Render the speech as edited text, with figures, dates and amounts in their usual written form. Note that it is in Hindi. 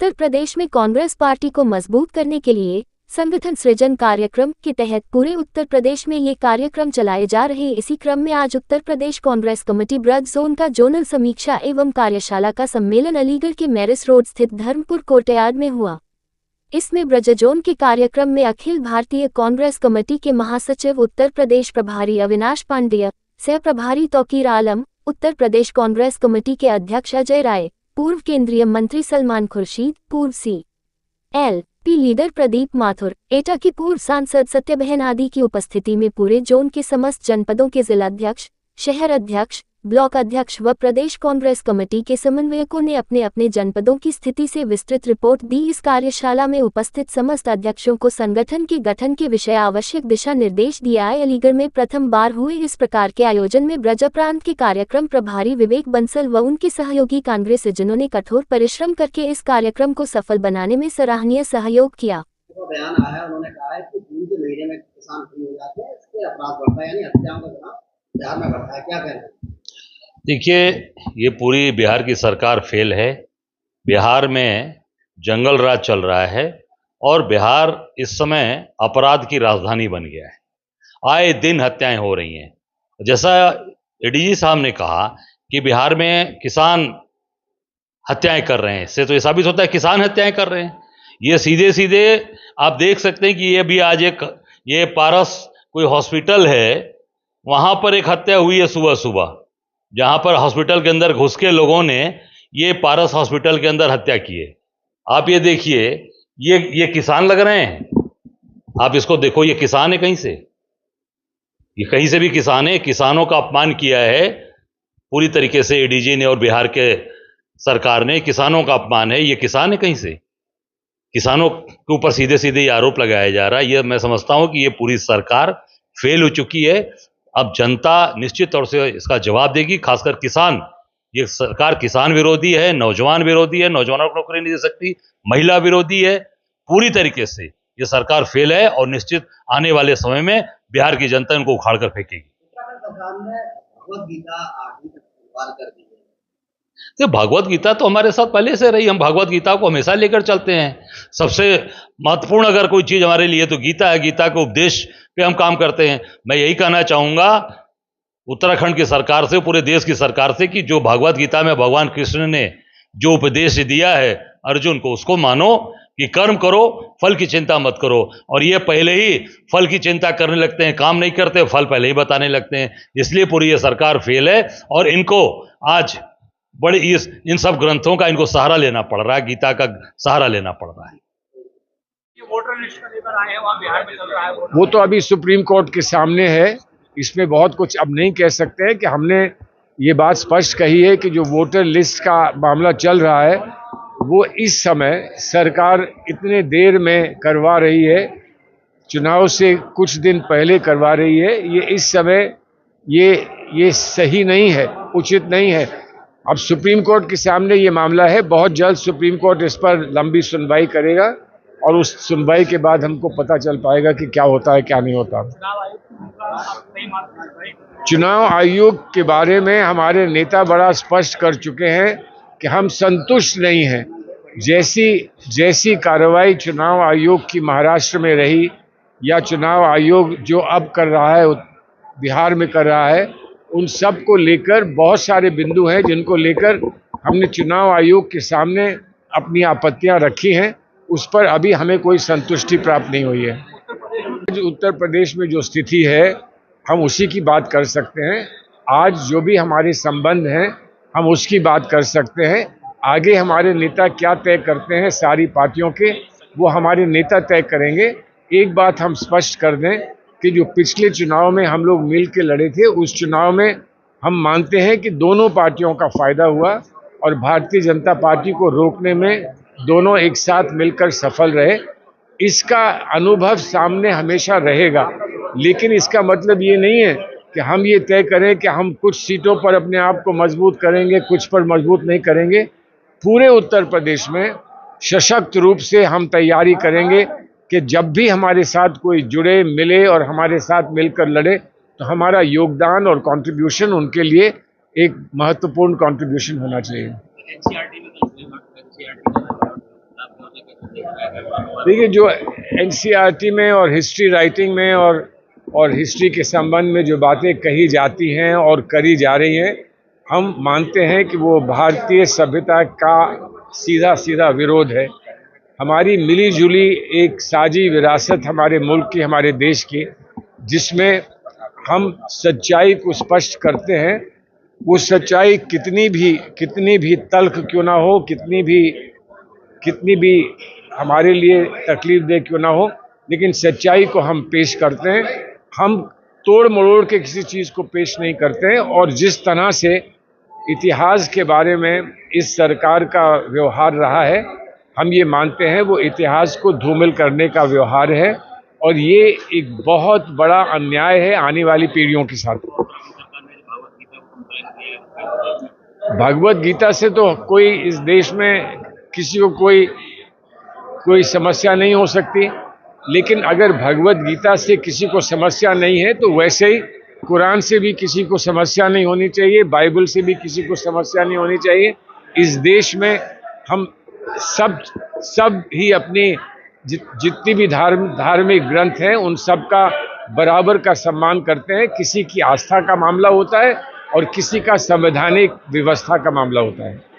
उत्तर प्रदेश में कांग्रेस पार्टी को मजबूत करने के लिए संगठन सृजन कार्यक्रम के तहत पूरे उत्तर प्रदेश में ये कार्यक्रम चलाए जा रहे हैं। इसी क्रम में आज उत्तर प्रदेश कांग्रेस कमेटी ब्रज जोन का जोनल समीक्षा एवं कार्यशाला का सम्मेलन अलीगढ़ के मैरिस रोड स्थित धर्मपुर कोर्टयार्ड में हुआ। इसमें ब्रज जोन के कार्यक्रम में अखिल भारतीय कांग्रेस कमेटी के महासचिव उत्तर प्रदेश प्रभारी अविनाश पांडेय, सह प्रभारी तौकीर आलम, उत्तर प्रदेश कांग्रेस कमेटी के अध्यक्ष अजय राय, पूर्व केंद्रीय मंत्री सलमान खुर्शीद, पूर्व CLP लीडर प्रदीप माथुर, एटा की पूर्व सांसद सत्यबहन आदि की उपस्थिति में पूरे जोन के समस्त जनपदों के जिलाध्यक्ष, शहर अध्यक्ष, ब्लॉक अध्यक्ष व प्रदेश कांग्रेस कमेटी के समन्वयकों ने अपने अपने जनपदों की स्थिति से विस्तृत रिपोर्ट दी। इस कार्यशाला में उपस्थित समस्त अध्यक्षों को संगठन के गठन के विषय आवश्यक दिशा निर्देश दिया है। अलीगढ़ में प्रथम बार हुए इस प्रकार के आयोजन में ब्रज प्रांत के कार्यक्रम प्रभारी विवेक बंसल व उनके सहयोगी कांग्रेस जिन्होंने कठोर परिश्रम करके इस कार्यक्रम को सफल बनाने में सराहनीय सहयोग किया। बयान आया, उन्होंने कहा है कि जून के महीने में किसान फ्री हो जाते हैं, इसके अपराध बढ़ता है, यानी हत्याओं का गुनाह बिहार में बढ़ता है, क्या कहना है? देखिए, ये पूरी बिहार की सरकार फेल है। बिहार में जंगल राज चल रहा है और बिहार इस समय अपराध की राजधानी बन गया है। आए दिन हत्याएं हो रही हैं। जैसा ADG साहब ने कहा कि बिहार में किसान हत्याएं कर रहे हैं, इससे तो ये साबित होता है किसान हत्याएं कर रहे हैं। ये सीधे सीधे आप देख सकते हैं कि ये भी आज ये पारस कोई हॉस्पिटल है, वहाँ पर एक हत्या हुई है सुबह सुबह, जहाँ पर हॉस्पिटल के अंदर घुस के लोगों ने ये पारस हॉस्पिटल के अंदर हत्या की है। आप ये देखिए, ये किसान लग रहे हैं। आप इसको देखो, ये किसान है कहीं से, ये कहीं से भी किसान है। किसानों का अपमान किया है पूरी तरीके से ADG ने और बिहार के सरकार ने। किसानों का अपमान है, ये किसान है कहीं से। किसानों के ऊपर सीधे सीधे ये आरोप लगाया जा रहा है। ये मैं समझता हूं कि ये पूरी सरकार फेल हो चुकी है। अब जनता निश्चित तौर से इसका जवाब देगी, खासकर किसान। ये सरकार किसान विरोधी है, नौजवान विरोधी है, नौजवानों को नौकरी नहीं दे सकती, महिला विरोधी है। पूरी तरीके से ये सरकार फेल है और निश्चित आने वाले समय में बिहार की जनता इनको उखाड़ कर फेंकेगी। सरकार ने भगवत गीता 8वीं तक पार कर दी है। तो भगवत गीता तो हमारे साथ पहले से रही। हम भगवत गीता को हमेशा लेकर चलते हैं। सबसे महत्वपूर्ण अगर कोई चीज हमारे लिए तो गीता है। गीता के उपदेश पे हम काम करते हैं। मैं यही कहना चाहूंगा उत्तराखंड की सरकार से, पूरे देश की सरकार से, कि जो भगवत गीता में भगवान कृष्ण ने जो उपदेश दिया है अर्जुन को, उसको मानो कि कर्म करो, फल की चिंता मत करो। और ये पहले ही फल की चिंता करने लगते हैं, काम नहीं करते, फल पहले ही बताने लगते हैं। इसलिए पूरी ये सरकार फेल है और इनको आज बड़े इन सब ग्रंथों का इनको सहारा लेना पड़ रहा है, गीता का सहारा लेना पड़ रहा है। वोटर लिस्ट का लेकर आए हैं, वहाँ बिहार में चल रहा है वो तो अभी सुप्रीम कोर्ट के सामने है। इसमें बहुत कुछ अब नहीं कह सकते हैं कि हमने ये बात स्पष्ट कही है कि जो वोटर लिस्ट का मामला चल रहा है वो इस समय सरकार इतने देर में करवा रही है, चुनाव से कुछ दिन पहले करवा रही है। ये इस समय ये सही नहीं है, उचित नहीं है। अब सुप्रीम कोर्ट के सामने ये मामला है, बहुत जल्द सुप्रीम कोर्ट इस पर लंबी सुनवाई करेगा और उस सुनवाई के बाद हमको पता चल पाएगा कि क्या होता है क्या नहीं होता। चुनाव आयोग के बारे में हमारे नेता बड़ा स्पष्ट कर चुके हैं कि हम संतुष्ट नहीं हैं। जैसी कार्रवाई चुनाव आयोग की महाराष्ट्र में रही या चुनाव आयोग जो अब कर रहा है बिहार में कर रहा है, उन सब को लेकर बहुत सारे बिंदु हैं जिनको लेकर हमने चुनाव आयोग के सामने अपनी आपत्तियां रखी हैं। उस पर अभी हमें कोई संतुष्टि प्राप्त नहीं हुई है। उत्तर प्रदेश में जो स्थिति है हम उसी की बात कर सकते हैं। आज जो भी हमारे संबंध हैं हम उसकी बात कर सकते हैं। आगे हमारे नेता क्या तय करते हैं सारी पार्टियों के, वो हमारे नेता तय करेंगे। एक बात हम स्पष्ट कर दें कि जो पिछले चुनाव में हम लोग मिल के लड़े थे, उस चुनाव में हम मानते हैं कि दोनों पार्टियों का फायदा हुआ और भारतीय जनता पार्टी को रोकने में दोनों एक साथ मिलकर सफल रहे। इसका अनुभव सामने हमेशा रहेगा, लेकिन इसका मतलब ये नहीं है कि हम ये तय करें कि हम कुछ सीटों पर अपने आप को मजबूत करेंगे, कुछ पर मजबूत नहीं करेंगे। पूरे उत्तर प्रदेश में सशक्त रूप से हम तैयारी करेंगे कि जब भी हमारे साथ कोई जुड़े, मिले और हमारे साथ मिलकर लड़े, तो हमारा योगदान और कंट्रीब्यूशन उनके लिए एक महत्वपूर्ण कंट्रीब्यूशन होना चाहिए। देखिए, जो एनसीईआरटी में और हिस्ट्री राइटिंग में और हिस्ट्री के संबंध में जो बातें कही जाती हैं और करी जा रही हैं, हम मानते हैं कि वो भारतीय सभ्यता का सीधा सीधा विरोध है। हमारी मिली जुली एक साझी विरासत हमारे मुल्क की, हमारे देश की, जिसमें हम सच्चाई को स्पष्ट करते हैं। वो सच्चाई कितनी भी तल्ख क्यों ना हो, कितनी भी हमारे लिए तकलीफ दे क्यों ना हो, लेकिन सच्चाई को हम पेश करते हैं। हम तोड़ मरोड़ के किसी चीज़ को पेश नहीं करते हैं। और जिस तरह से इतिहास के बारे में इस सरकार का व्यवहार रहा है, हम ये मानते हैं वो इतिहास को धूमिल करने का व्यवहार है और ये एक बहुत बड़ा अन्याय है आने वाली पीढ़ियों के साथ। भगवत गीता से तो कोई इस देश में किसी को कोई समस्या नहीं हो सकती, लेकिन अगर भगवत गीता से किसी को समस्या नहीं है तो वैसे ही कुरान से भी किसी को समस्या नहीं होनी चाहिए, बाइबल से भी किसी को समस्या नहीं होनी चाहिए। इस देश में हम सब ही अपनी जितनी भी धार्मिक ग्रंथ हैं उन सब का बराबर का सम्मान करते हैं। किसी की आस्था का मामला होता है और किसी का संवैधानिक व्यवस्था का मामला होता है।